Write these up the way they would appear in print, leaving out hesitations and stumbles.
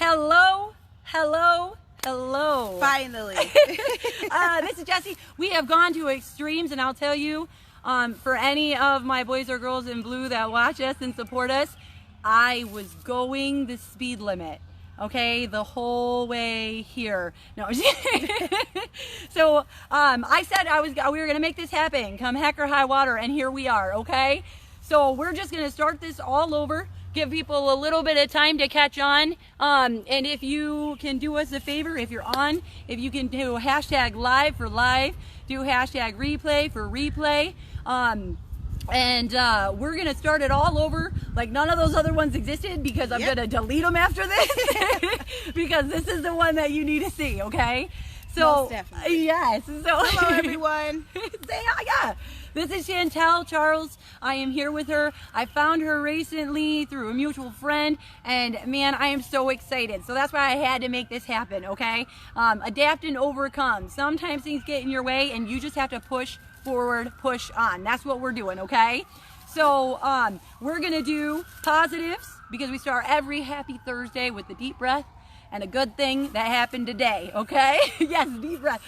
Hello, hello, hello. Finally. This is Jessie. We have gone to extremes, and I'll tell you, for any of my boys or girls in blue that watch us and support us, I was going the speed limit, okay, the whole way here. No, so I said we were gonna make this happen, come heck or high water, and here we are, okay? So we're just gonna start this all over. Give people a little bit of time to catch on, and if you can do us a favor, if you're on, if you can do hashtag live for live, do hashtag replay for replay, and we're gonna start it all over like none of those other ones existed, because I'm gonna delete them after this because this is the one that you need to see, okay? So most definitely. Yes. So hello everyone. Say hi, yeah. This is Shantele Charles. I am here with her. I found her recently through a mutual friend, and man, I am so excited. So that's why I had to make this happen, okay? Adapt and overcome. Sometimes things get in your way, and you just have to push forward, push on. That's what we're doing, okay? So we're gonna do positives, because we start every happy Thursday with the deep breath and a good thing that happened today, okay? Yes, deep breath.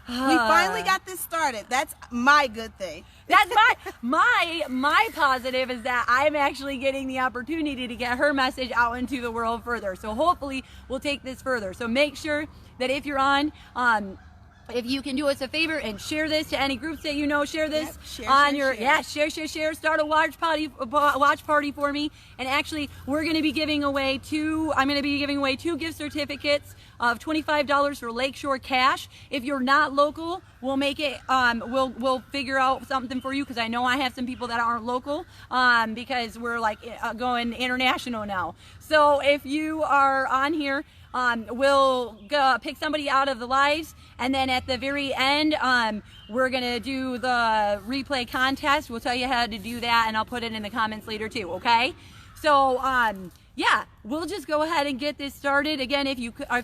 We finally got this started. That's my good thing. That's my positive is that I'm actually getting the opportunity to get her message out into the world further. So hopefully we'll take this further. So make sure that if you're on, if you can do us a favor and share this to any groups that you know, share this on your share. Start a watch party for me. And actually, we're going to be giving away two gift certificates of $25 for Lakeshore Cash. If you're not local, we'll make it. We'll figure out something for you, because I know I have some people that aren't local, because we're like going international now. So if you are on here, we'll pick somebody out of the lives, and then at the very end, we're gonna do the replay contest. We'll tell you how to do that, and I'll put it in the comments later too, okay? So yeah, we'll just go ahead and get this started. Again, if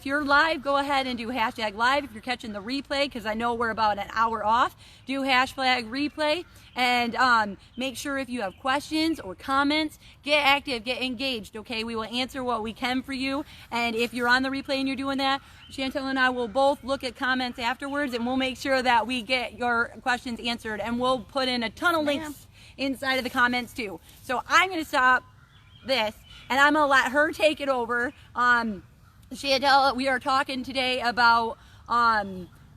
you're live, go ahead and do hashtag live. If you're catching the replay, because I know we're about an hour off, do hashtag replay. And make sure if you have questions or comments, get active, get engaged, okay? We will answer what we can for you. And if you're on the replay and you're doing that, Chantel and I will both look at comments afterwards, and we'll make sure that we get your questions answered. And we'll put in a ton of links inside of the comments too. So I'm going to stop this, and I'm going to let her take it over. Chantel, we are talking today about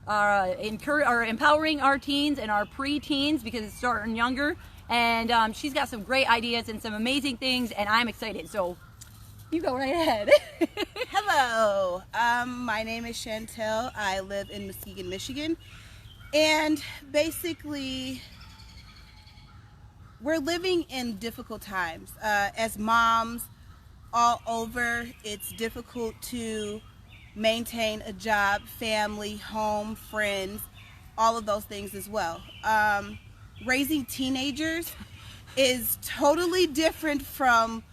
empowering our teens and our pre-teens, because it's starting younger, and she's got some great ideas and some amazing things, and I'm excited. So you go right ahead. Hello, my name is Chantel. I live in Muskegon, Michigan, and basically we're living in difficult times. As moms all over, it's difficult to maintain a job, family, home, friends, all of those things as well. Raising teenagers is totally different from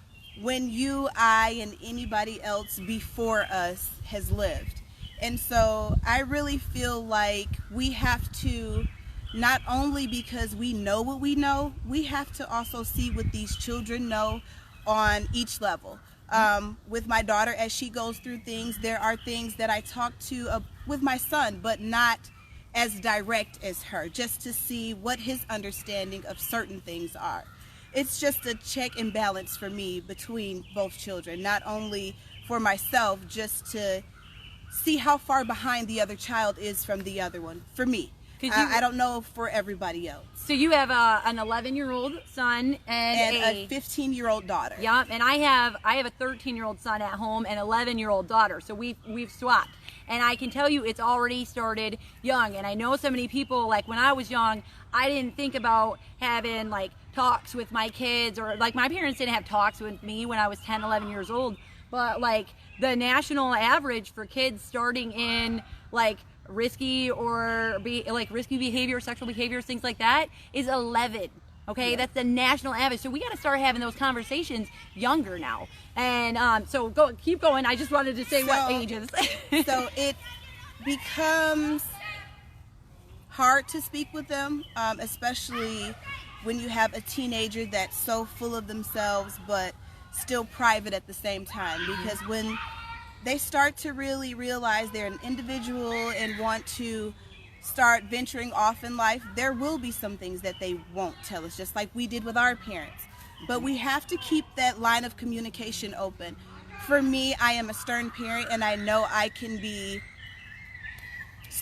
when you, I, and anybody else before us has lived. And so I really feel like we have to, not only because we know what we know, we have to also see what these children know on each level. With my daughter, as she goes through things, there are things that I talk to with my son, but not as direct as her, just to see what his understanding of certain things are. It's just a check and balance for me between both children, not only for myself, just to see how far behind the other child is from the other one, for me. I don't know for everybody else. So you have an 11-year-old son and a 15-year-old daughter. Yeah, and I have a 13-year-old son at home and 11-year-old daughter. So we've swapped, and I can tell you it's already started young. And I know so many people, like when I was young, I didn't think about having like talks with my kids, or like my parents didn't have talks with me when I was 10, 11 years old. But like the national average for kids starting in like risky behavior, sexual behaviors, things like that, is 11. Okay, yeah. That's the national average. So we got to start having those conversations younger now. And so keep going. I just wanted to say what ages. So it becomes hard to speak with them, especially when you have a teenager that's so full of themselves but still private at the same time. Because when they start to really realize they're an individual and want to start venturing off in life, there will be some things that they won't tell us, just like we did with our parents. But we have to keep that line of communication open. For me, I am a stern parent, and I know I can be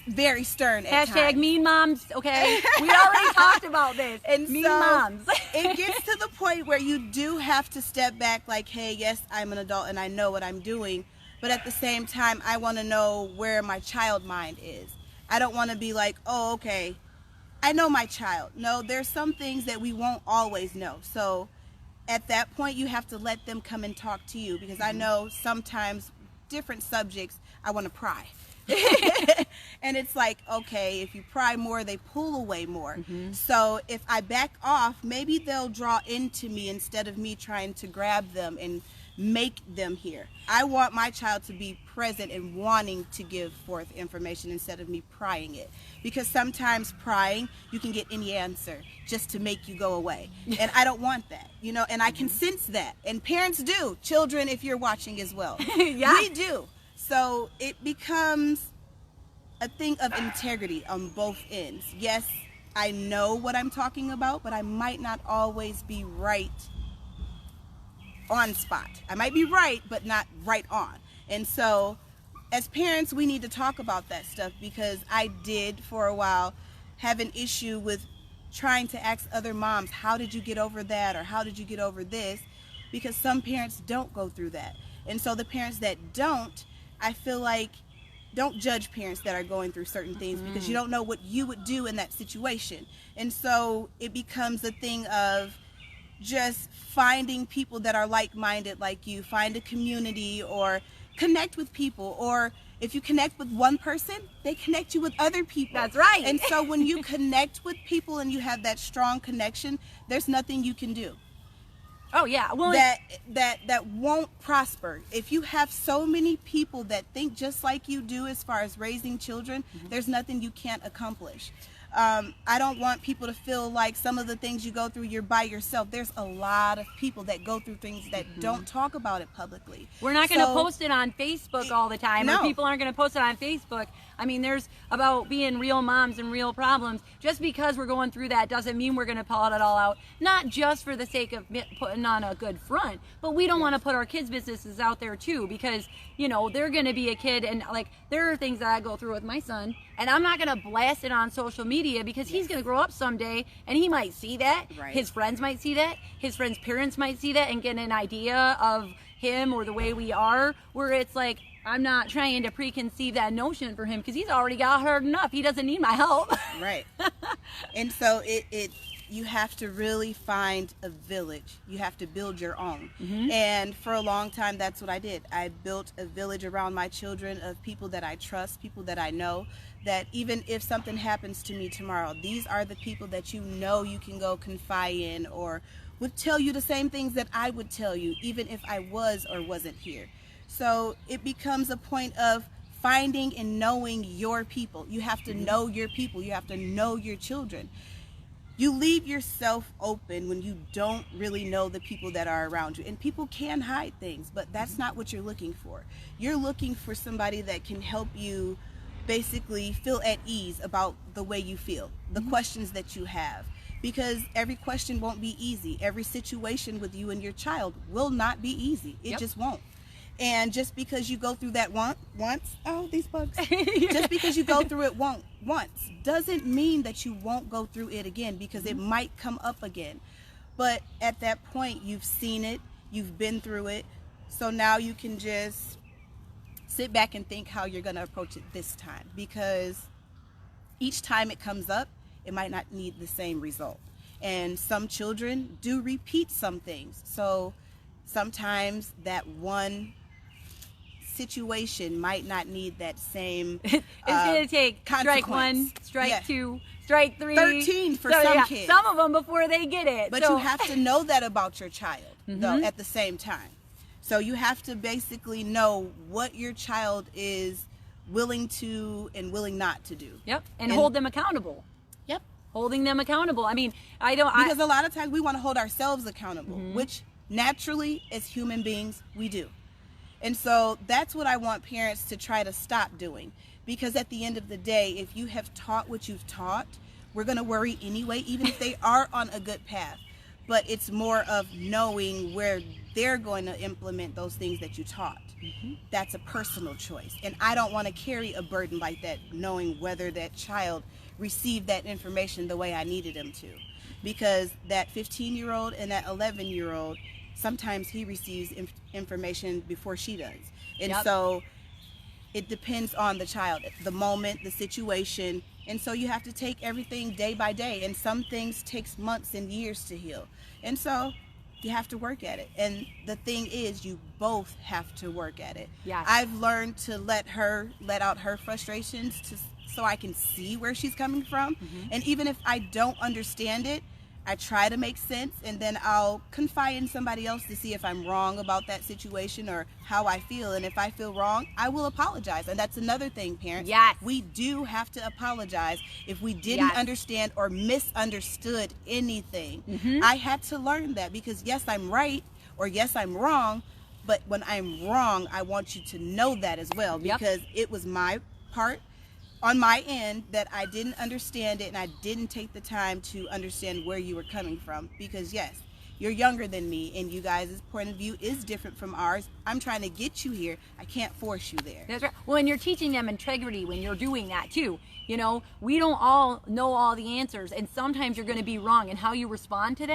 very stern at Hashtag times. mean moms, okay? We already talked about this. And mean so moms. It gets to the point where you do have to step back like, hey, yes, I'm an adult and I know what I'm doing. But at the same time, I want to know where my child mind is. I don't want to be like, oh, okay, I know my child. No, there's some things that we won't always know. So at that point, you have to let them come and talk to you, because I know sometimes different subjects, I want to pry. And it's like, okay, if you pry more, they pull away more. So if I back off, maybe they'll draw into me instead of me trying to grab them and make them hear. I want my child to be present and wanting to give forth information instead of me prying it, because sometimes prying, you can get any answer just to make you go away, and I don't want that, you know. And I can sense that, and parents do. Children, if you're watching as well, Yeah. we do. So it becomes a thing of integrity on both ends. Yes, I know what I'm talking about, but I might not always be right on spot. I might be right, but not right on. And so as parents, we need to talk about that stuff, because I did for a while have an issue with trying to ask other moms, how did you get over that, or how did you get over this? Because some parents don't go through that. And so the parents that don't, I feel like, don't judge parents that are going through certain things, because you don't know what you would do in that situation. And so it becomes a thing of just finding people that are like-minded like you. Find a community or connect with people, or if you connect with one person, they connect you with other people. That's right. And so when you connect with people and you have that strong connection, there's nothing you can do Oh, yeah. Well, that won't prosper. If you have so many people that think just like you do as far as raising children, there's nothing you can't accomplish. I don't want people to feel like some of the things you go through, you're by yourself. There's a lot of people that go through things that don't talk about it publicly. we're not going to post it on Facebook all the time. No. Or people aren't going to post it on Facebook. I mean, there's about being real moms and real problems. Just because we're going through that doesn't mean we're going to pull it all out. Not just for the sake of putting on a good front, but we don't want to put our kids' businesses out there too, because, you know, they're going to be a kid, and like, there are things that I go through with my son, and I'm not going to blast it on social media, because he's going to grow up someday and he might see that. Right. His friends might see that. His friends' parents might see that and get an idea of him or the way we are, where it's like, I'm not trying to preconceive that notion for him, because he's already got hard enough. He doesn't need my help. Right. And so you have to really find a village. You have to build your own. And for a long time, that's what I did. I built a village around my children of people that I trust, people that I know, that even if something happens to me tomorrow, these are the people that you know you can go confide in, or would tell you the same things that I would tell you, even if I was or wasn't here. So it becomes a point of finding and knowing your people. You have to know your people. You have to know your children. You leave yourself open when you don't really know the people that are around you. And people can hide things, but that's not what you're looking for. You're looking for somebody that can help you basically feel at ease about the way you feel, the questions that you have. Because every question won't be easy. Every situation with you and your child will not be easy. It just won't. And just because you go through that once, oh, these bugs. Just because you go through it once doesn't mean that you won't go through it again, because it might come up again. But at that point, you've seen it, you've been through it, so now you can just sit back and think how you're going to approach it this time, because each time it comes up, it might not need the same result. And some children do repeat some things. So sometimes that one situation might not need that same It's going to take strike one, strike two, strike three. 13 for some kids. Some of them before they get it. But you have to know that about your child, though, at the same time. So you have to basically know what your child is willing to and willing not to do. Yep, and hold them accountable. Yep. Holding them accountable. I mean, because a lot of times we want to hold ourselves accountable, which naturally, as human beings, we do. And so that's what I want parents to try to stop doing. Because at the end of the day, if you have taught what you've taught, we're going to worry anyway, even if they are on a good path. But it's more of knowing where they're going to implement those things that you taught. That's a personal choice. And I don't want to carry a burden like that, knowing whether that child received that information the way I needed him to. Because that 15-year-old and that 11-year-old, sometimes he receives information before she does. And so it depends on the child, the moment, the situation. And so you have to take everything day by day. And some things takes months and years to heal. And so you have to work at it. And the thing is, you both have to work at it. Yes. I've learned to let out her frustrations so I can see where she's coming from. And even if I don't understand it, I try to make sense, and then I'll confide in somebody else to see if I'm wrong about that situation or how I feel. And if I feel wrong, I will apologize. And that's another thing, parents. Yes. We do have to apologize if we didn't understand or misunderstood anything. I had to learn that, because yes, I'm right, or yes, I'm wrong, but when I'm wrong, I want you to know that as well, because it was my part on my end that I didn't understand it, and I didn't take the time to understand where you were coming from. Because yes, you're younger than me, and you guys' point of view is different from ours. I'm trying to get you here. I can't force you there. That's right. Well, and you're teaching them integrity when you're doing that too. You know, we don't all know all the answers, and sometimes you're going to be wrong, and how you respond to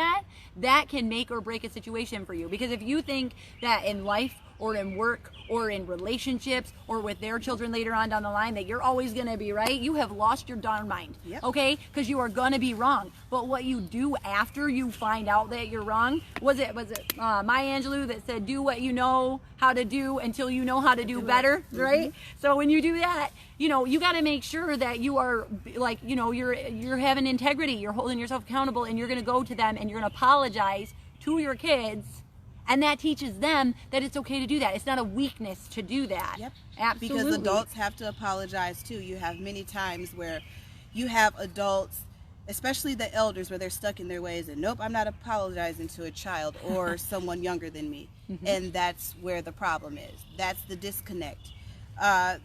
that can make or break a situation for you. Because if you think that in life or in work or in relationships or with their children later on down the line that you're always going to be right, you have lost your darn mind. Okay? Because you are going to be wrong. But what you do after you find out that you're wrong, was it Maya Angelou that said, do what you know how to do until you know how to do better, right? So when you do that, you know, you got to make sure that you are, like, you know, you're having integrity, you're holding yourself accountable, and you're going to go to them and you're going to apologize to your kids. And that teaches them that it's okay to do that. It's not a weakness to do that. Absolutely. Because adults have to apologize too. You have many times where you have adults, especially the elders, where they're stuck in their ways and nope, I'm not apologizing to a child or someone younger than me. And that's where the problem is. That's the disconnect.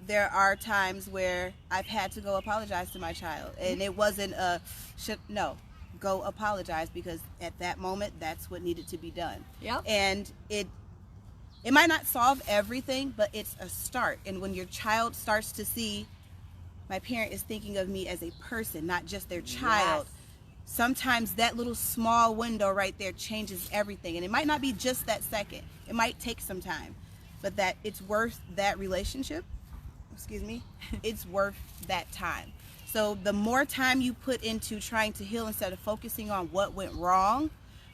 There are times where I've had to go apologize to my child, and it wasn't go apologize, because at that moment that's what needed to be done. And it might not solve everything, but it's a start. And when your child starts to see, my parent is thinking of me as a person, not just their child, sometimes that little small window right there changes everything. And it might not be just that second, it might take some time, but that it's worth that relationship, it's worth that time. So the more time you put into trying to heal instead of focusing on what went wrong,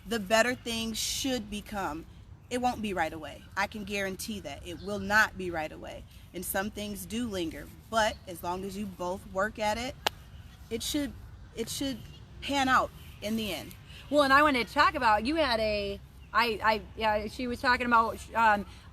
the better things should become. It won't be right away. I can guarantee that. It will not be right away. And some things do linger. But as long as you both work at it, it should pan out in the end. Well, and I wanted to talk about, you had she was talking about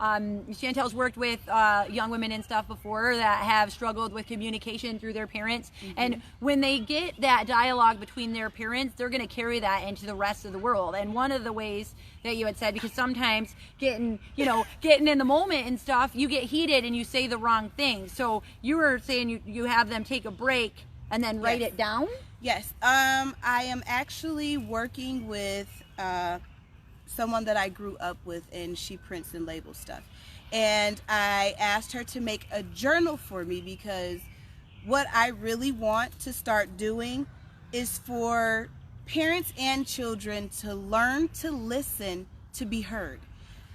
Chantel's worked with young women and stuff before that have struggled with communication through their parents. And when they get that dialogue between their parents, they're going to carry that into the rest of the world. And one of the ways that you had said, because sometimes getting in the moment and stuff, you get heated and you say the wrong thing. So you were saying you have them take a break and then write it down? Yes. I am actually working with someone that I grew up with, and she prints and labels stuff. And I asked her to make a journal for me, because what I really want to start doing is for parents and children to learn to listen to be heard.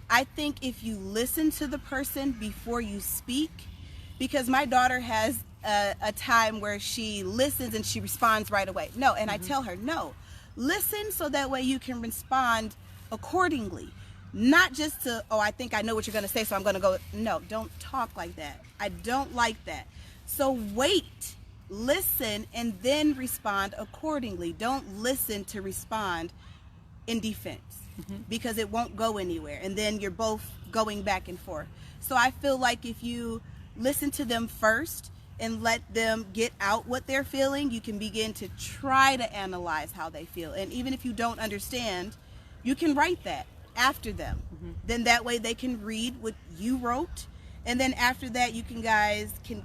I think if you listen to the person before you speak, because my daughter has a time where she listens and she responds right away. No, and I tell her, no, listen so that way you can respond accordingly. Not just to, oh, I think I know what you're going to say, so I'm going to go. No, don't talk like that. I don't like that. So wait, listen, and then respond accordingly. Don't listen to respond in defense, because it won't go anywhere. And then you're both going back and forth. So I feel like if you listen to them first and let them get out what they're feeling, you can begin to try to analyze how they feel. And even if you don't understand, you can write that after them. Then that way they can read what you wrote. And then after that, you guys can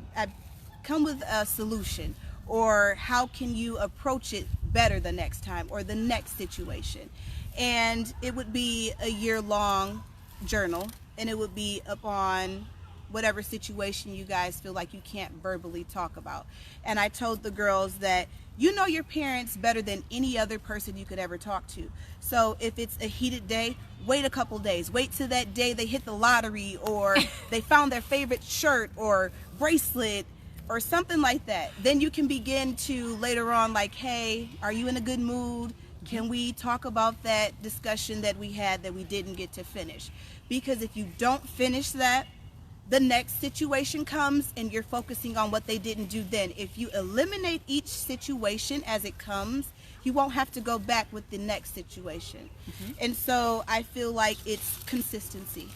come with a solution, or how can you approach it better the next time or the next situation. And it would be a year-long journal, and it would be upon whatever situation you guys feel like you can't verbally talk about. And I told the girls that you know your parents better than any other person you could ever talk to. So if it's a heated day, wait a couple days. Wait till that day they hit the lottery, or they found their favorite shirt or bracelet or something like that. Then you can begin to later on, like, hey, are you in a good mood? Can we talk about that discussion that we had that we didn't get to finish? Because if you don't finish that, the next situation comes and you're focusing on what they didn't do then. If you eliminate each situation as it comes, you won't have to go back with the next situation. And so I feel like it's consistency.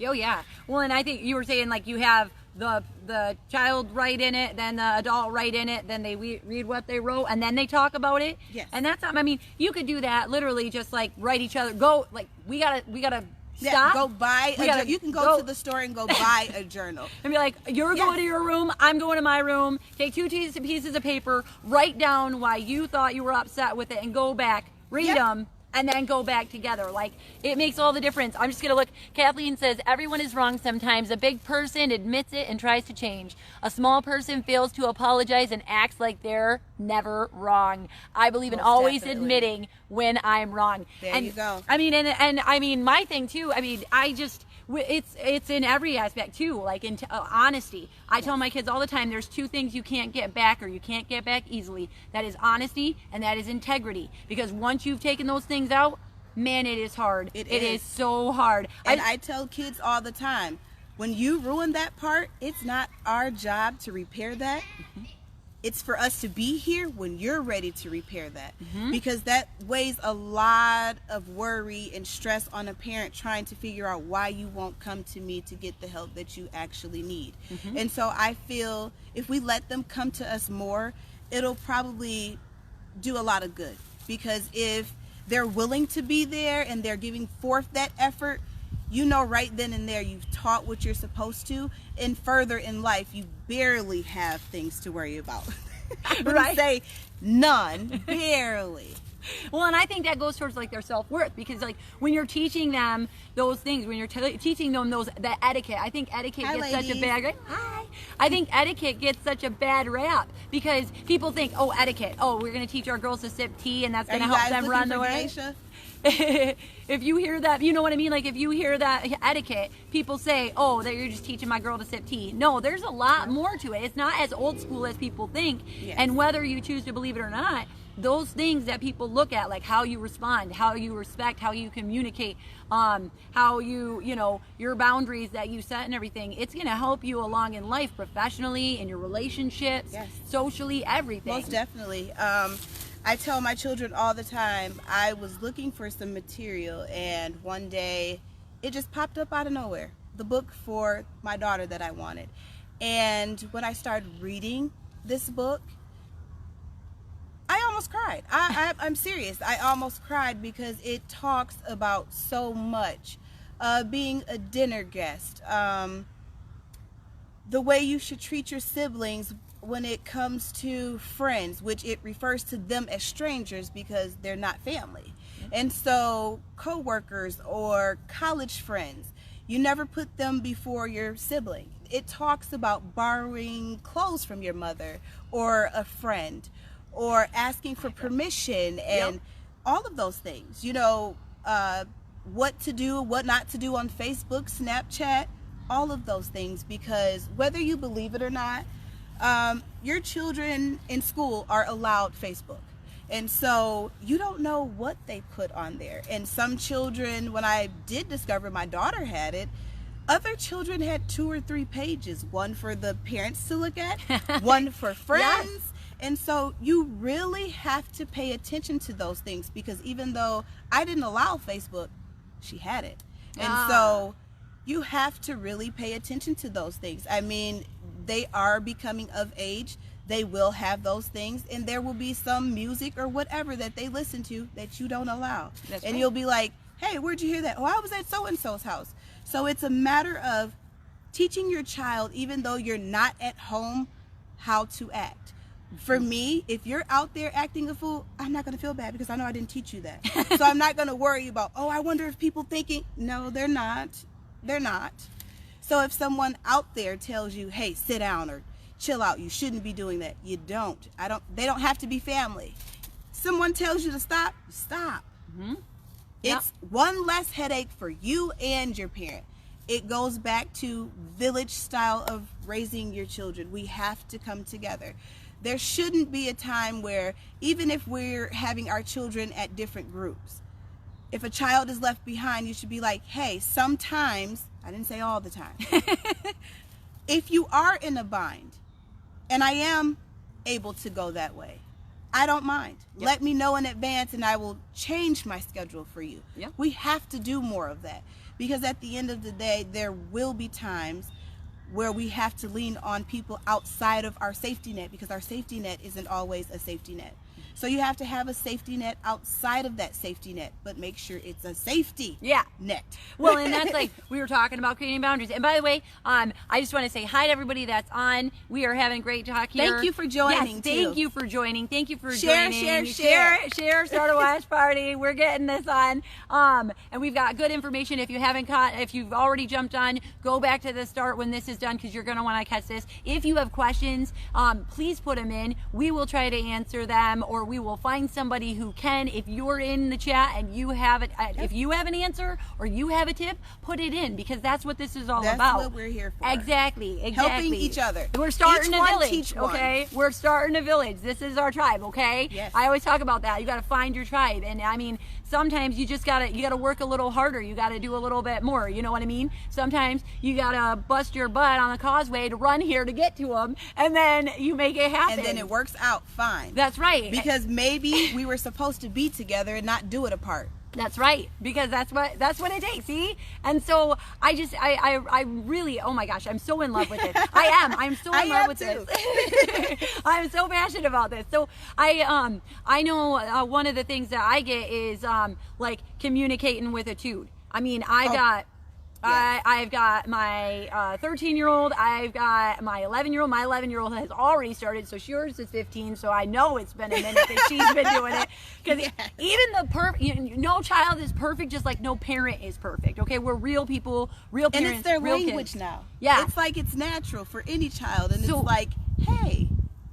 Oh yeah. Well, and I think you were saying, like, you have the child write in it, then the adult write in it, then they read what they wrote, and then they talk about it. Yes. And that's not, I mean, you could do that literally, just like write each other, go, like, we gotta stop. Go buy you can go to the store and go buy a journal. And be like, you're going to your room, I'm going to my room, take 2 pieces of paper, write down why you thought you were upset with it, and go back, read them, and then go back together. Like, it makes all the difference. I'm just gonna look. Kathleen says, everyone is wrong sometimes. A big person admits it and tries to change. A small person fails to apologize and acts like they're never wrong. I believe in always admitting when I'm wrong. There you go. I mean, and I mean, my thing too, I mean, it's in every aspect too, like in honesty. I tell my kids all the time, there's 2 things you can't get back, or you can't get back easily. That is honesty, and that is integrity. Because once you've taken those things out, man, it is hard. It is so hard. And I tell kids all the time, when you ruin that part, it's not our job to repair that. It's for us to be here when you're ready to repair that. Because that weighs a lot of worry and stress on a parent trying to figure out why you won't come to me to get the help that you actually need. And so I feel if we let them come to us more, it'll probably do a lot of good. Because if they're willing to be there and they're giving forth that effort, you know right then and there you've taught what you're supposed to, and further in life you barely have things to worry about. Right? Say none, barely. Well, and I think that goes towards like their self-worth, because like when you're teaching them those things, when you're teaching them the etiquette, I think etiquette gets such a bad I think etiquette gets such a bad rap, because people think, oh, etiquette, oh, we're going to teach our girls to sip tea and that's going to help them run the way. If you hear that, you know what I mean? Like, if you hear that etiquette, people say, oh, that you're just teaching my girl to sip tea. No, there's a lot more to it. It's not as old school as people think. And whether you choose to believe it or not, those things that people look at, like how you respond, how you respect, how you communicate, how you know, your boundaries that you set and everything, it's going to help you along in life, professionally, in your relationships, socially, everything. Most definitely. I tell my children all the time, I was looking for some material, and one day it just popped up out of nowhere, the book for my daughter that I wanted. And when I started reading this book, I almost cried. I'm serious. I almost cried, because it talks about so much. Being a dinner guest, the way you should treat your siblings when it comes to friends, which it refers to them as strangers because they're not family. And so co-workers or college friends, you never put them before your sibling. It talks about borrowing clothes from your mother or a friend, or asking for permission, and all of those things. You know, what to do, what not to do on Facebook, Snapchat, all of those things, because whether you believe it or not, your children in school are allowed Facebook. And so you don't know what they put on there. And some children, when I did discover my daughter had it, other children had 2 or 3 pages, one for the parents to look at, one for friends. And so you really have to pay attention to those things, because even though I didn't allow Facebook, she had it. And so you have to really pay attention to those things. I mean, they are becoming of age. They will have those things, and there will be some music or whatever that they listen to that you don't allow. And you'll be like, Hey, where'd you hear that? Oh, I was at so-and-so's house. So it's a matter of teaching your child, even though you're not at home, how to act. For me, if you're out there acting a fool, I'm not going to feel bad because I know I didn't teach you that. So I'm not going to worry about, oh, I wonder if people thinking. No, they're not. They're not. So if someone out there tells you, hey, sit down or chill out, you shouldn't be doing that. You don't. They don't have to be family. Someone tells you to stop, stop. Mm-hmm. It's one less headache for you and your parent. It goes back to village style of raising your children. We have to come together. There shouldn't be a time where, even if we're having our children at different groups, if a child is left behind, you should be like, hey, sometimes, I didn't say all the time, if you are in a bind, and I am able to go that way, I don't mind. Yep. Let me know in advance and I will change my schedule for you. Yep. We have to do more of that, because at the end of the day, there will be times where we have to lean on people outside of our safety net, because our safety net isn't always a safety net. So you have to have a safety net outside of that safety net, but make sure it's a safety net. Well, and that's like, we were talking about creating boundaries. And by the way, I just want to say hi to everybody that's on. We are having great talk here. Thank you for joining, too. Thank you for joining. Thank you for share, joining. Share, start a watch party. We're getting this on. And we've got good information. If you've already jumped on, go back to the start when this is done, because you're going to want to catch this. If you have questions, please put them in. We will try to answer them, or we will find somebody who can. If you're in the chat and you have it, if you have an answer or you have a tip, put it in, because that's what this is all about. That's what we're here for. Exactly. Helping each other. We're starting each a village, one. Okay? We're starting a village. This is our tribe, okay? Yes. I always talk about that. You got to find your tribe, and I mean, sometimes you just gotta work a little harder. You gotta do a little bit more. You know what I mean? Sometimes you gotta bust your butt on the causeway to run here to get to them, and then you make it happen. And then it works out fine. That's right. Because maybe we were supposed to be together and not do it apart. That's right, because that's what it takes. See, and so I really, oh my gosh, I'm so in love with this. I'm so in love with this. I'm so passionate about this. So I know one of the things that I get is like communicating with a dude. I mean, I've got my 13-year-old, I've got my 11-year-old. My 11-year-old has already started, so yours is 15, so I know it's been a minute that she's been doing it. Because even no child is perfect, just like no parent is perfect, okay? We're real people, real parents, and it's their real language kids. now. Yeah. It's like it's natural for any child, and so, it's like, hey,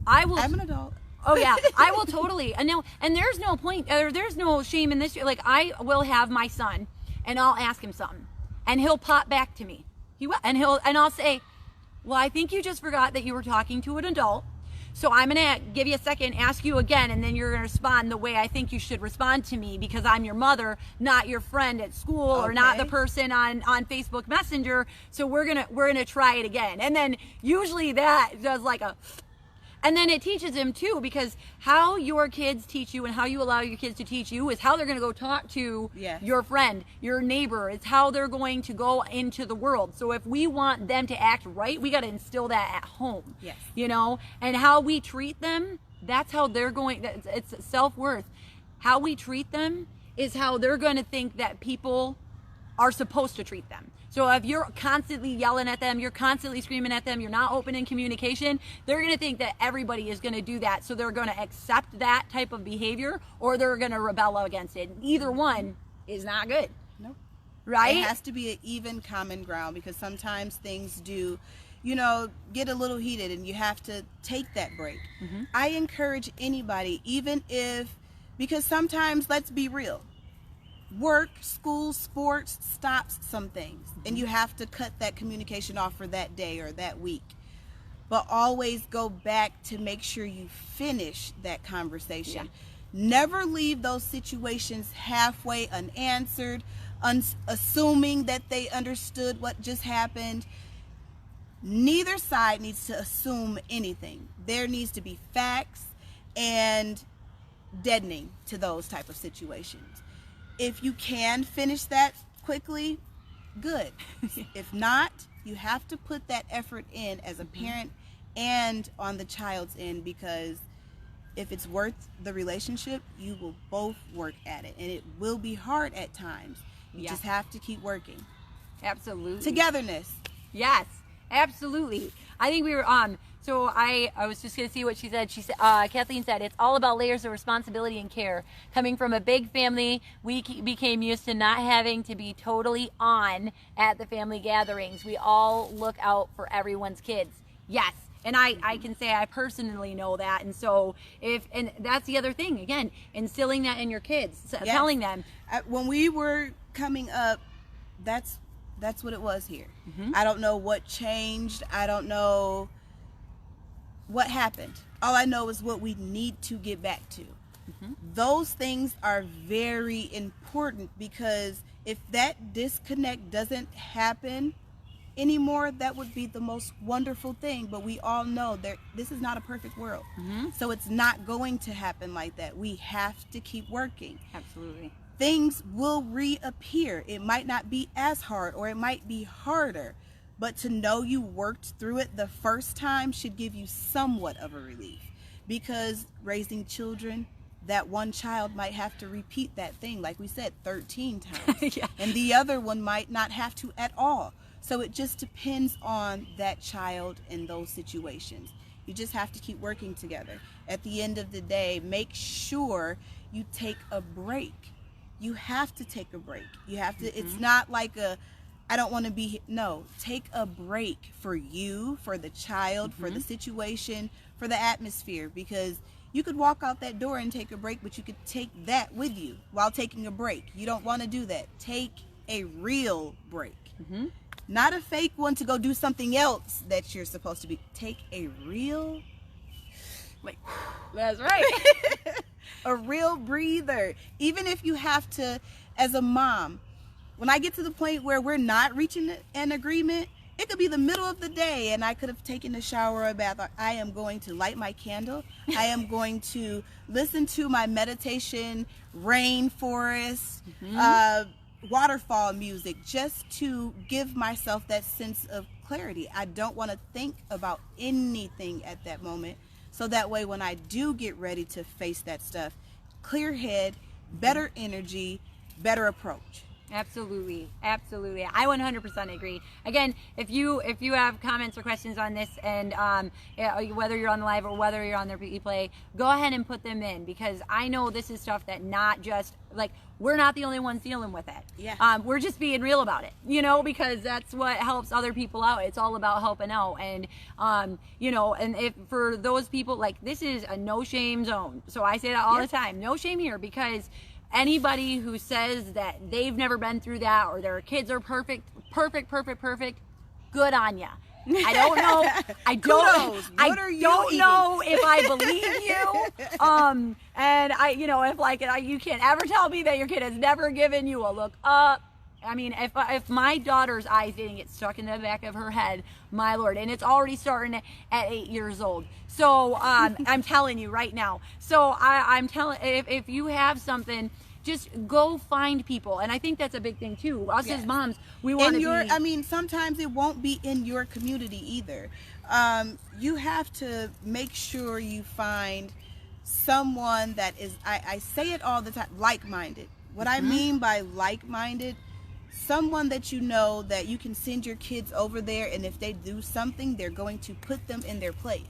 I'm an adult. Oh yeah, I will totally. And there's no point, or there's no shame in this. Like, I will have my son, and I'll ask him something, and he'll pop back to me. And I'll say, well, I think you just forgot that you were talking to an adult. So I'm gonna give you a second, ask you again, and then you're gonna respond the way I think you should respond to me, because I'm your mother, not your friend at school, or not the person on Facebook Messenger. So we're gonna try it again. And then usually that does like a. And then it teaches him too, because how your kids teach you and how you allow your kids to teach you is how they're going to go talk to your friend, your neighbor. It's how they're going to go into the world. So if we want them to act right, we got to instill that at home. Yes. You know, and how we treat them, that's how they're going. It's self-worth. How we treat them is how they're going to think that people are supposed to treat them. So if you're constantly yelling at them, you're constantly screaming at them, you're not open in communication, they're going to think that everybody is going to do that. So they're going to accept that type of behavior, or they're going to rebel against it. Either one is not good. Nope. Right? It has to be an even common ground, because sometimes things do, get a little heated and you have to take that break. Mm-hmm. I encourage anybody, because sometimes, let's be real, work, school, sports stops some things, and you have to cut that communication off for that day or that week. But always go back to make sure you finish that conversation. Yeah. Never leave those situations halfway unanswered, assuming that they understood what just happened. Neither side needs to assume anything. There needs to be facts and deadening to those type of situations. If you can finish that quickly, good. If not, you have to put that effort in as a parent and on the child's end, because if it's worth the relationship, you will both work at it, and it will be hard at times. You just have to keep working. Absolutely. Togetherness. Yes, absolutely. I think we were so I was just going to see what she said. She said, Kathleen said, it's all about layers of responsibility and care. Coming from a big family, we became used to not having to be totally on at the family gatherings. We all look out for everyone's kids. Yes. And I can say I personally know that. And so and that's the other thing, again, instilling that in your kids, telling them. When we were coming up, that's what it was here. I don't know what changed. I don't know what happened. All I know is what we need to get back to. Those things are very important, because if that disconnect doesn't happen anymore, that would be the most wonderful thing. But we all know that this is not a perfect world. So it's not going to happen like that. We have to keep working. Absolutely. Things will reappear. It might not be as hard, or it might be harder, but to know you worked through it the first time should give you somewhat of a relief, because raising children, that one child might have to repeat that thing, like we said, 13 times. And the other one might not have to at all. So it just depends on that child in those situations. You just have to keep working together. At the end of the day, make sure you take a break. You have to take a break. You have to, it's not like I don't want to be, no, take a break for you, for the child, for the situation, for the atmosphere, because you could walk out that door and take a break, but you could take that with you while taking a break. You don't want to do that. Take a real break. Not a fake one to go do something else that you're supposed to be. Take a real, like, that's right. a real breather. Even if you have to, as a mom, when I get to the point where we're not reaching an agreement, it could be the middle of the day and I could have taken a shower or a bath. I am going to light my candle. I am going to listen to my meditation, rainforest, waterfall music, just to give myself that sense of clarity. I don't want to think about anything at that moment. So that way, when I do get ready to face that stuff, clear head, better energy, better approach. Absolutely, absolutely. I 100% agree. Again, if you have comments or questions on this, and whether you're on the live or whether you're on the replay, go ahead and put them in, because I know this is stuff that not just, like, we're not the only ones dealing with it. Yeah. We're just being real about it, you know, because that's what helps other people out. It's all about helping out. And, you know, and if for those people, like, this is a no shame zone. So I say that all the time, no shame here, because anybody who says that they've never been through that, or their kids are perfect, good on ya. I don't know. I don't know if I believe you. And you know, if like you can't ever tell me that your kid has never given you a look up. I mean, if my daughter's eyes didn't get stuck in the back of her head, my Lord, and it's already starting at 8 years old. So I'm telling you right now. So I'm telling, if you have something, just go find people. And I think that's a big thing too. Us as moms, we want to be. I mean, sometimes it won't be in your community either. You have to make sure you find someone that is, I say it all the time, like-minded. What I mean by like-minded, someone that you know that you can send your kids over there, and if they do something, they're going to put them in their place.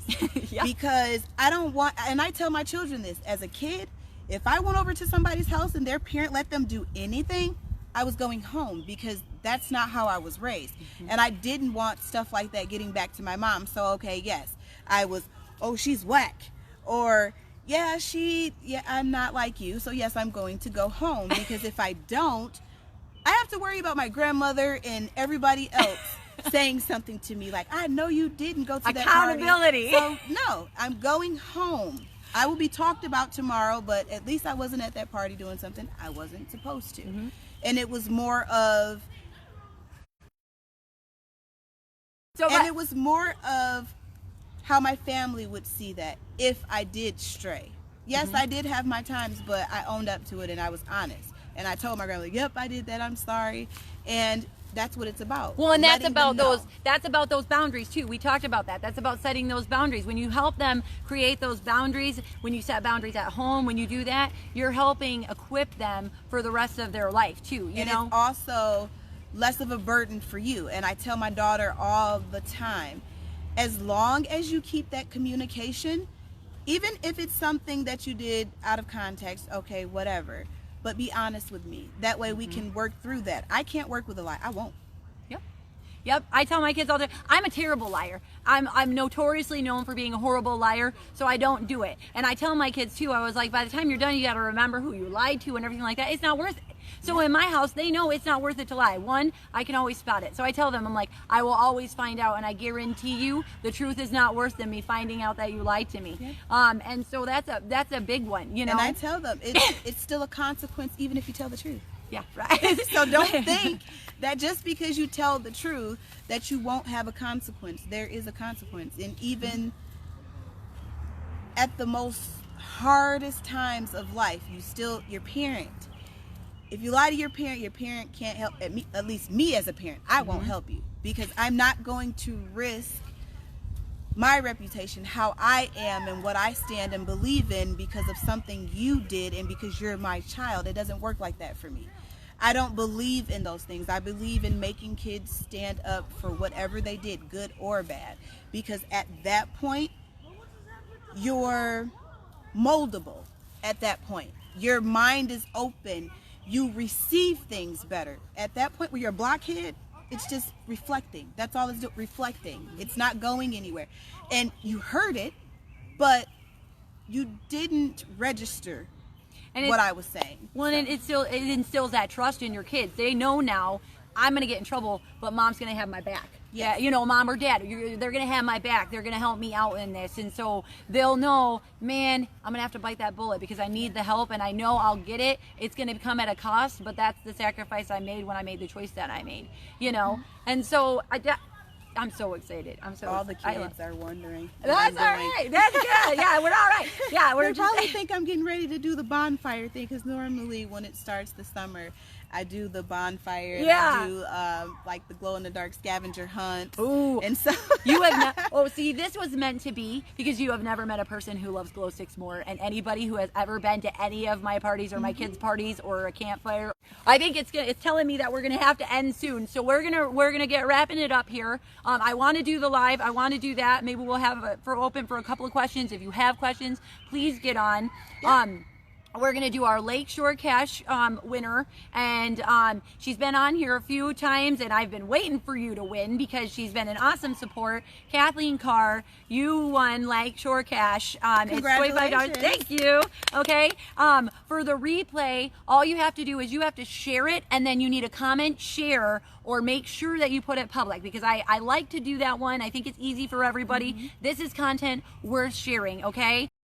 Because I don't want, and I tell my children this, as a kid, if I went over to somebody's house and their parent let them do anything, I was going home, because that's not how I was raised. And I didn't want stuff like that getting back to my mom. So, okay, yes, I was, oh, she's whack. Or, yeah, I'm not like you. So, yes, I'm going to go home, because if I don't, I have to worry about my grandmother and everybody else saying something to me like, I know you didn't go to that party. Accountability. So, no, I'm going home. I will be talked about tomorrow, but at least I wasn't at that party doing something I wasn't supposed to. And it was more of, it was more of how my family would see that if I did stray. Yes, I did have my times, but I owned up to it and I was honest. And I told my grandmother, yep, I did that, I'm sorry. And that's what it's about. Well, and that's Letting about them know. those boundaries too. We talked about that. That's about setting those boundaries. When you help them create those boundaries, when you set boundaries at home, when you do that, you're helping equip them for the rest of their life too, you know? It's also less of a burden for you. And I tell my daughter all the time, as long as you keep that communication, even if it's something that you did out of context, okay, whatever, but be honest with me. That way we can work through that. I can't work with a lie. I won't. Yep. I tell my kids all the time, I'm a terrible liar. I'm notoriously known for being a horrible liar, so I don't do it. And I tell my kids too, I was like, by the time you're done, you got to remember who you lied to and everything like that. It's not worth it. So in my house, they know it's not worth it to lie. One, I can always spot it. So I tell them, I'm like, I will always find out, and I guarantee you the truth is not worse than me finding out that you lied to me. Yeah. And so that's a big one, you know. And I tell them, it's still a consequence even if you tell the truth. Yeah, right. So don't think that just because you tell the truth that you won't have a consequence. There is a consequence. And even at the most hardest times of life, your parent. If you lie to your parent can't help, at least me as a parent, I won't help you, because I'm not going to risk my reputation, how I am and what I stand and believe in because of something you did and because you're my child. It doesn't work like that for me. I don't believe in those things. I believe in making kids stand up for whatever they did, good or bad, because at that point, you're moldable. At that point, your mind is open. You receive things better. At that point where you're a blockhead, it's just reflecting. That's all it's doing, reflecting. It's not going anywhere. And you heard it, but you didn't register what I was saying. Well, and it instills that trust in your kids. They know now, I'm going to get in trouble, but mom's going to have my back. Yeah, you know, mom or dad, they're going to have my back. They're going to help me out in this. And so they'll know, man, I'm going to have to bite that bullet because I need the help and I know I'll get it. It's going to come at a cost, but that's the sacrifice I made when I made the choice that I made, you know? And so I'm so excited. All the kids are wondering. That's all right. That's good. Yeah, we're all right. Yeah, they probably think I'm getting ready to do the bonfire thing, because normally when it starts the summer, I do the bonfire. And I do like the glow in the dark scavenger hunt. Ooh. And so you have not. Oh, see, this was meant to be because you have never met a person who loves glow sticks more. And anybody who has ever been to any of my parties or my kids' parties or a campfire, I think it's telling me that we're gonna have to end soon. So we're gonna get wrapping it up here. I want to do the live. I want to do that. Maybe we'll have open for a couple of questions. If you have questions, please get on. Yeah. We're going to do our Lakeshore Cash winner, and she's been on here a few times, and I've been waiting for you to win because she's been an awesome support. Kathleen Carr, you won Lakeshore Cash. Congratulations. It's $25. Thank you. Okay. For the replay, all you have to do is you have to share it, and then you need a comment, share, or make sure that you put it public, because I like to do that one. I think it's easy for everybody. This is content worth sharing, okay?